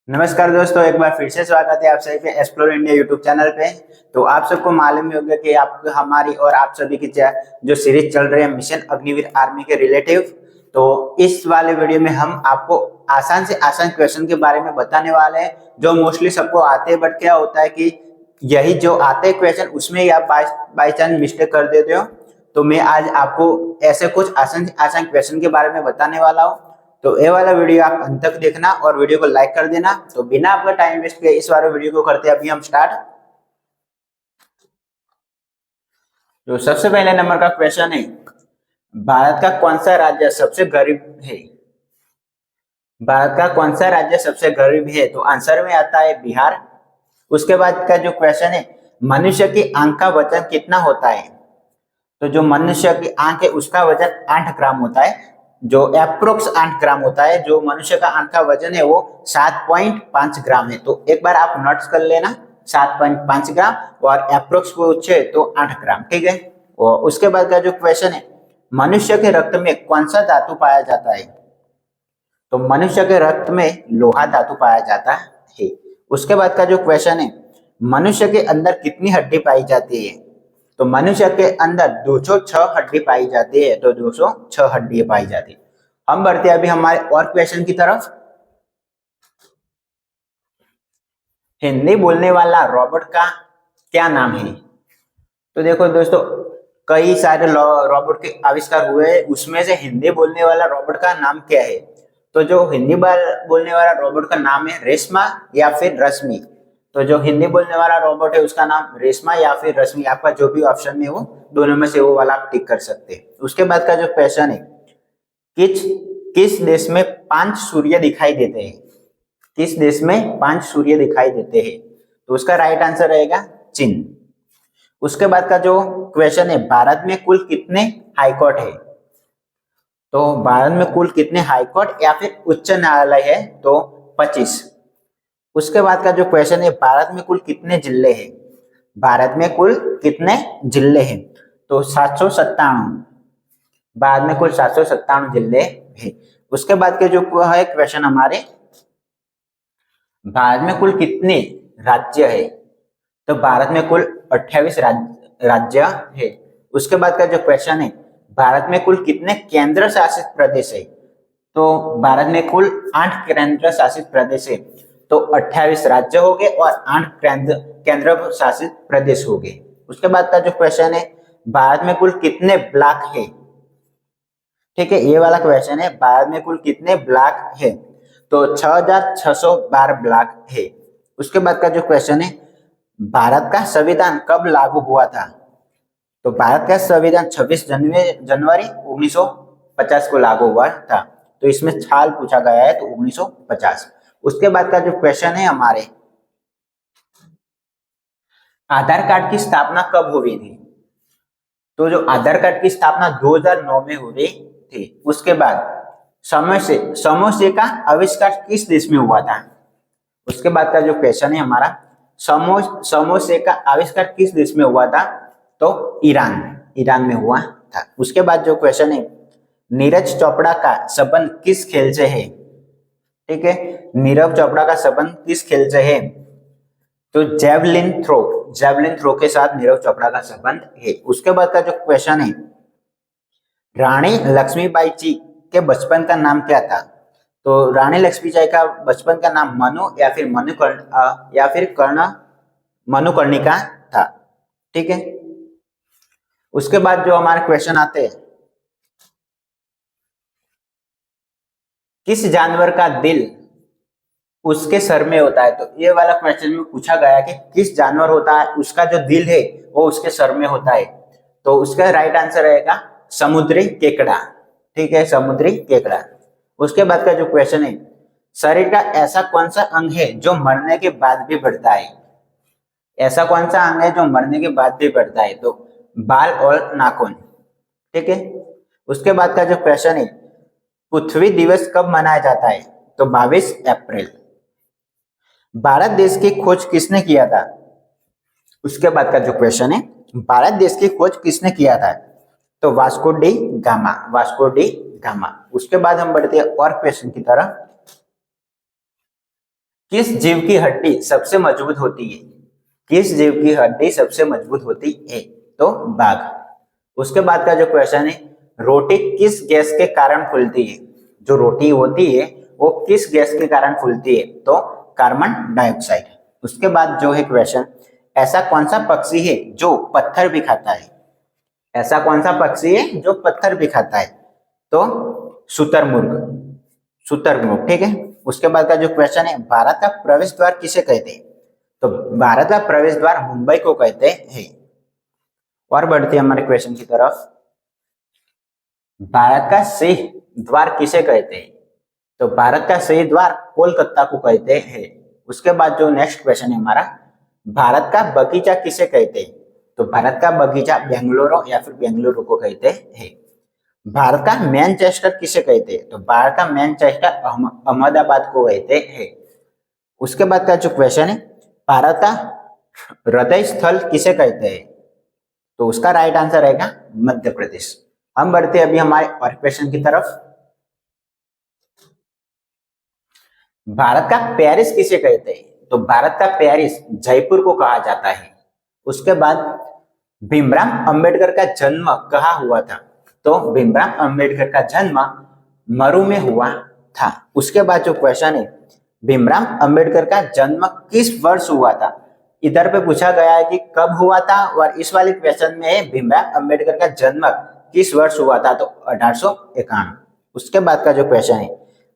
नमस्कार दोस्तों, एक बार फिर से स्वागत है आप सभी पे एक्सप्लोर इंडिया यूट्यूब चैनल पे। तो आप सबको मालूम ही होगा कि आप हमारी और आप सभी की जो सीरीज चल रही है मिशन अग्निवीर आर्मी के रिलेटिव। तो इस वाले वीडियो में हम आपको आसान से आसान क्वेश्चन के बारे में बताने वाले हैं जो मोस्टली सबको आते हैं, बट क्या होता है कि यही जो आते हैं क्वेश्चन उसमें ही आप बाई चांस मिस्टेक कर देते हो। तो मैं आज आपको ऐसे कुछ आसान से आसान क्वेश्चन के बारे में बताने वाला हूँ। तो ये वाला वीडियो आप अंत तक देखना और वीडियो को लाइक कर देना। तो बिना आपका टाइम वेस्ट किए इस वाले वीडियो को करते हैं अभी हम स्टार्ट। तो सबसे पहले नंबर का क्वेश्चन है, भारत का कौन सा राज्य सबसे गरीब है? भारत का कौन सा राज्य सबसे गरीब है? तो आंसर में आता है बिहार। उसके बाद का जो क्वेश्चन है, मनुष्य की आंख का वजन कितना होता है? तो जो मनुष्य की आंख है उसका वजन 8 ग्राम होता है। जो अप्रोक्स 8 ग्राम होता है। जो मनुष्य का आंख का वजन है वो 7.5 ग्राम है। तो एक बार आप नोट्स कर लेना, 7.5 ग्राम और अप्रोक्स पूछे तो 8 ग्राम, ठीक है। और उसके बाद का जो क्वेश्चन है, मनुष्य के रक्त में कौन सा धातु पाया जाता है? तो मनुष्य के रक्त में लोहा धातु पाया जाता है। उसके बाद का जो क्वेश्चन है, मनुष्य के अंदर कितनी हड्डी पाई जाती है? तो मनुष्य के अंदर 206 हड्डी पाई जाती है। तो 206 हड्डी पाई जाती है। हम बढ़ते हैं अभी हमारे और क्वेश्चन की तरफ। हिंदी बोलने वाला रोबोट का क्या नाम है? तो देखो दोस्तों, कई सारे रोबोट के आविष्कार हुए हैं, उसमें से हिंदी बोलने वाला रोबोट का नाम क्या है? तो जो हिंदी बोलने वाला रोबोट का नाम है रेशमा या फिर रश्मि। तो जो हिंदी बोलने वाला रोबोट है उसका नाम रेशमा या फिर रश्मि, आपका जो भी ऑप्शन में हो दोनों में से वो वाला आप टिक कर सकते हैं। उसके बाद का जो क्वेश्चन है, किस किस देश में 5 सूर्य दिखाई देते हैं? किस देश में 5 सूर्य दिखाई देते हैं? तो उसका राइट आंसर रहेगा चीन। उसके बाद का जो क्वेश्चन है, भारत में कुल कितने हाईकोर्ट है? तो भारत में कुल कितने हाईकोर्ट या फिर उच्च न्यायालय है? तो 25। उसके बाद का जो क्वेश्चन है, भारत में कुल कितने जिले हैं? भारत में कुल कितने जिले हैं? तो 797। भारत में कुल 797 जिले हैं। उसके बाद के जो है क्वेश्चन हमारे, भारत में कुल कितने राज्य है? तो भारत में कुल 28 राज्य है। उसके बाद का जो क्वेश्चन है, भारत में कुल कितने केंद्र शासित प्रदेश है? तो भारत में कुल 8 केंद्र शासित प्रदेश है। तो 28 राज्य हो गए और 8 केंद्र शासित प्रदेश हो गए। उसके बाद का जो क्वेश्चन है, भारत में कुल कितने ब्लॉक है? ठीक है, ये वाला क्वेश्चन है, भारत में कुल कितने ब्लॉक है? तो 6612 ब्लॉक है। उसके बाद का जो क्वेश्चन है, भारत का संविधान कब लागू हुआ था? तो भारत का संविधान 26 जनवरी 1950 को लागू हुआ था। तो इसमें साल पूछा गया है तो 1950। उसके बाद का जो क्वेश्चन है हमारे, आधार कार्ड की स्थापना कब हुई थी? तो जो आधार कार्ड की स्थापना 2009 में हुई थी। उसके बाद समोसे का आविष्कार किस देश में हुआ था? उसके बाद का जो क्वेश्चन है हमारा, समोसे का आविष्कार किस देश में हुआ था? तो ईरान में हुआ था। उसके बाद जो क्वेश्चन है, नीरज चोपड़ा का संबंध किस खेल से है? ठीक है, नीरज चोपड़ा का संबंध किस खेल से है? तो जेवलिन थ्रो के साथ नीरज चोपड़ा का संबंध है। उसके बाद का जो क्वेश्चन है, रानी लक्ष्मीबाई जी के बचपन का नाम क्या था? तो रानी लक्ष्मीबाई का बचपन का नाम मनु या फिर कर्ण मनुकर्णिका था। ठीक है। उसके बाद जो हमारे क्वेश्चन आते हैं, किस जानवर का दिल उसके सर में होता है? तो ये वाला क्वेश्चन में पूछा गया कि किस जानवर होता है उसका जो दिल है वो उसके सर में होता है। तो उसका राइट आंसर रहेगा समुद्री केकड़ा। ठीक है, समुद्री केकड़ा। उसके बाद का जो क्वेश्चन है, शरीर का ऐसा कौन सा अंग है जो मरने के बाद भी बढ़ता है? ऐसा कौन सा अंग है जो मरने के बाद भी बढ़ता है? तो बाल और नाखून। ठीक है। उसके बाद का जो क्वेश्चन है, पृथ्वी दिवस कब मनाया जाता है? तो 22 अप्रैल। भारत देश की खोज किसने किया था? उसके बाद का जो क्वेश्चन है, भारत देश की खोज किसने किया था? तो वास्को डी गामा। उसके बाद हम बढ़ते हैं और क्वेश्चन की तरफ। किस जीव की हड्डी सबसे मजबूत होती है? किस जीव की हड्डी सबसे मजबूत होती है? तो बाघ। उसके बाद का जो क्वेश्चन है, रोटी किस गैस के कारण फूलती है? जो रोटी होती है वो किस गैस के कारण फूलती है? तो कार्बन डाइऑक्साइड। उसके बाद जो है क्वेश्चन, ऐसा कौन सा पक्षी है जो पत्थर भी खाता है? ऐसा कौन सा पक्षी है जो पत्थर भी खाता है? तो शुतुरमुर्ग। शुतुरमुर्ग, ठीक है। उसके बाद का जो क्वेश्चन है, भारत का प्रवेश द्वार किसे कहते हैं? तो भारत का प्रवेश द्वार मुंबई को कहते हैं। और बढ़ते हैं हमारे क्वेश्चन की तरफ, भारत का सिंह द्वार किसे कहते हैं? तो भारत का सिंह द्वार कोलकाता को कहते हैं। उसके बाद जो नेक्स्ट क्वेश्चन है हमारा, भारत का बगीचा किसे कहते हैं? तो भारत का बगीचा बेंगलुरु या फिर बेंगलुरु को कहते हैं। भारत का मैनचेस्टर किसे कहते हैं? तो भारत का मैनचेस्टर अहमदाबाद को कहते हैं। उसके बाद का जो क्वेश्चन है, भारत का हृदय स्थल किसे कहते हैं? तो उसका राइट आंसर रहेगा मध्य प्रदेश। हम बढ़ते हैं अभी हमारे और क्वेश्चन की तरफ, भारत का पेरिस किसे कहते हैं? तो भारत का पेरिस जयपुर को कहा जाता है। उसके बाद भीमराव अंबेडकर का जन्म कहाँ हुआ था? तो भीमराव अंबेडकर का जन्म मरु में हुआ था। उसके बाद जो क्वेश्चन है, भीमराव अंबेडकर का जन्म किस वर्ष हुआ था? इधर पे पूछा गया है कि कब हुआ था, और इस वाले क्वेश्चन में भीमराव अंबेडकर का जन्म किस वर्ष हुआ था? तो 1851। उसके बाद का जो क्वेश्चन है,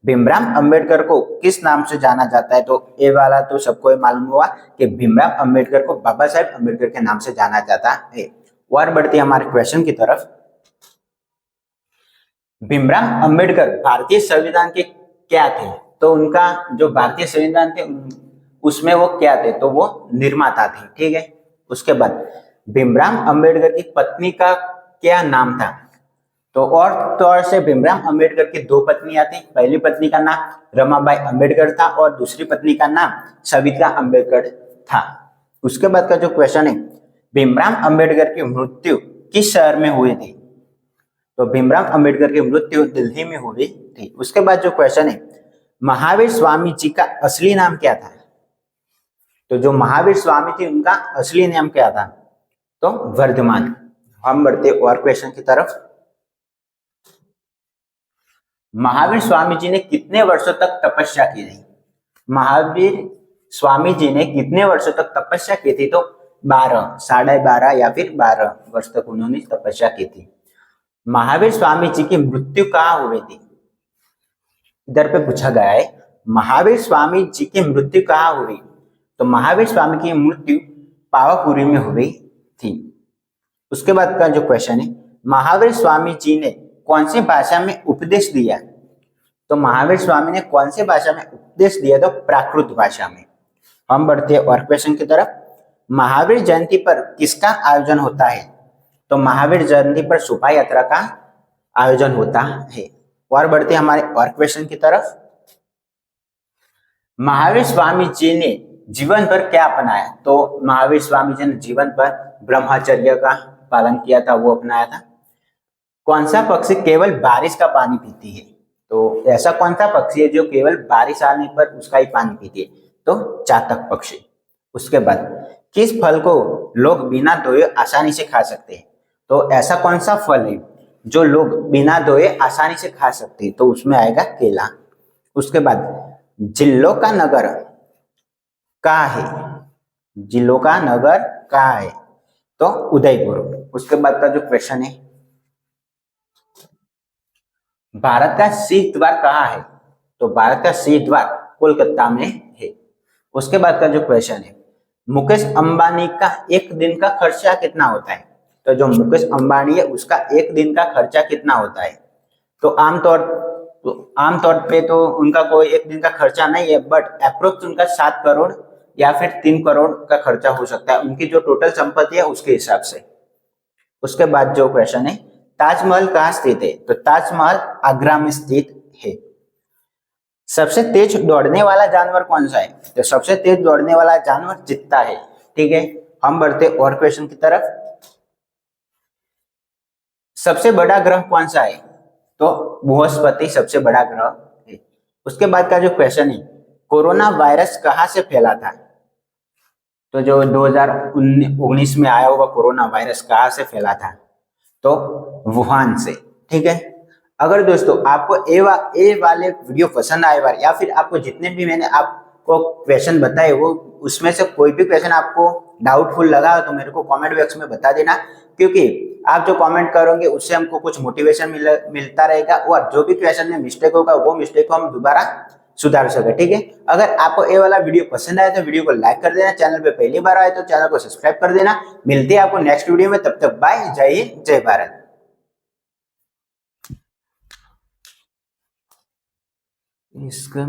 भीमराव अंबेडकर को किस नाम से जाना जाता है? तो ये वाला तो सबको मालूम हुआ कि भीमराव अंबेडकर को बाबा साहेब अंबेडकर के नाम से जाना जाता है। और बढ़ती है हमारे क्वेश्चन की तरफ, भीमराव अंबेडकर भारतीय संविधान के क्या थे? तो उनका जो भारतीय संविधान थे उसमें वो क्या थे? तो वो निर्माता थे, ठीक है। उसके बाद भीमराव अंबेडकर की पत्नी का क्या नाम था? तो और तौर से भीमराव अंबेडकर की दो पत्नियां थी। पहली पत्नी का नाम रमाबाई अंबेडकर था और दूसरी पत्नी का नाम सविता अंबेडकर था। उसके बाद का जो क्वेश्चन है, भीमराव अंबेडकर की मृत्यु किस शहर में हुई थी? तो भीमराव अंबेडकर की मृत्यु दिल्ली में हुई थी। उसके बाद जो क्वेश्चन है, महावीर स्वामी जी का असली नाम क्या था? तो जो महावीर स्वामी थे उनका असली नाम क्या था? तो वर्धमान। हम बढ़ते और क्वेश्चन की तरफ, महावीर स्वामी जी ने कितने वर्षों तक तपस्या की थी? महावीर स्वामी जी ने कितने वर्षों तक तपस्या की थी? तो 12, 12.5 या फिर 12 वर्ष तक उन्होंने तपस्या की थी। महावीर स्वामी जी की मृत्यु कहाँ हुई थी? इधर पे पूछा गया है, महावीर स्वामी जी की मृत्यु कहाँ हुई? तो महावीर स्वामी की मृत्यु पावापुरी में हुई थी। उसके बाद का जो क्वेश्चन है, महावीर स्वामी जी ने कौन सी भाषा में उपदेश दिया? तो महावीर स्वामी ने कौन सी भाषा में उपदेश दिया? तो प्राकृत भाषा में। हम बढ़ते हैं और क्वेश्चन की तरफ, महावीर जयंती पर किसका आयोजन होता है? तो महावीर जयंती पर शोभा यात्रा का आयोजन होता है। और बढ़ते हैं हमारे और क्वेश्चन की तरफ, महावीर स्वामी जी ने जीवन पर क्या अपनाया? तो महावीर स्वामी जी ने जीवन पर ब्रह्मचर्य का पालन किया था, वो अपनाया था। कौन सा पक्षी केवल बारिश का पानी पीती है? तो ऐसा कौन सा पक्षी है जो केवल बारिश आने पर उसका ही पानी पीती है? तो चातक पक्षी। उसके बाद किस फल को लोग बिना धोए आसानी से खा सकते हैं? तो ऐसा कौन सा फल है जो लोग बिना धोए आसानी से खा सकते हैं? तो उसमें आएगा केला। उसके बाद जिलों का नगर कहाँ है? जिलों का नगर कहाँ है? तो उदयपुर। उसके बाद का जो क्वेश्चन है, भारत का शीर्ष द्वार कहाँ है? तो भारत का शीर्ष द्वार कोलकाता में है। उसके बाद का जो क्वेश्चन है, मुकेश अंबानी का एक दिन का खर्चा कितना होता है? तो जो मुकेश अंबानी है उसका एक दिन का खर्चा कितना होता है? तो आमतौर पे तो उनका कोई एक दिन का खर्चा नहीं है, बट अप्रोक्स उनका 7 करोड़ या फिर 3 करोड़ का खर्चा हो सकता है, उनकी जो टोटल संपत्ति है उसके हिसाब से। उसके बाद जो क्वेश्चन है, ताजमहल कहाँ स्थित है? तो ताजमहल आगरा में स्थित है। सबसे तेज दौड़ने वाला जानवर कौन सा है? तो सबसे तेज दौड़ने वाला जानवर चीता है, ठीक है। हम बढ़ते और क्वेश्चन की तरफ, सबसे बड़ा ग्रह कौन सा है? तो बृहस्पति सबसे बड़ा ग्रह है। उसके बाद का जो क्वेश्चन है, कोरोना वायरस कहाँ से फैला था? तो जो 2019 में आया हुआ कोरोना वायरस कहाँ से फैला था? तो वुहान से। ठीक है। अगर दोस्तों आपको ए वाले वीडियो पसंद आए बार, या फिर आपको जितने भी मैंने आपको क्वेश्चन बताए वो उसमें से कोई भी क्वेश्चन आपको डाउटफुल लगा तो मेरे को कमेंट बॉक्स में बता देना, क्योंकि आप जो कमेंट करोगे उससे हमको कुछ मोटिवेशन मिलता रहेगा, और जो भी क्वेश्चन में मिस्टेक होगा वो मिस्टेक को हम दोबारा सुधार सके। ठीक है। अगर आपको ये वाला वीडियो पसंद आया तो वीडियो को लाइक कर देना, चैनल पे पहली बार आए तो चैनल को सब्सक्राइब कर देना। मिलते हैं आपको नेक्स्ट वीडियो में, तब तक बाय, जय हिंद, जय भारत। इसका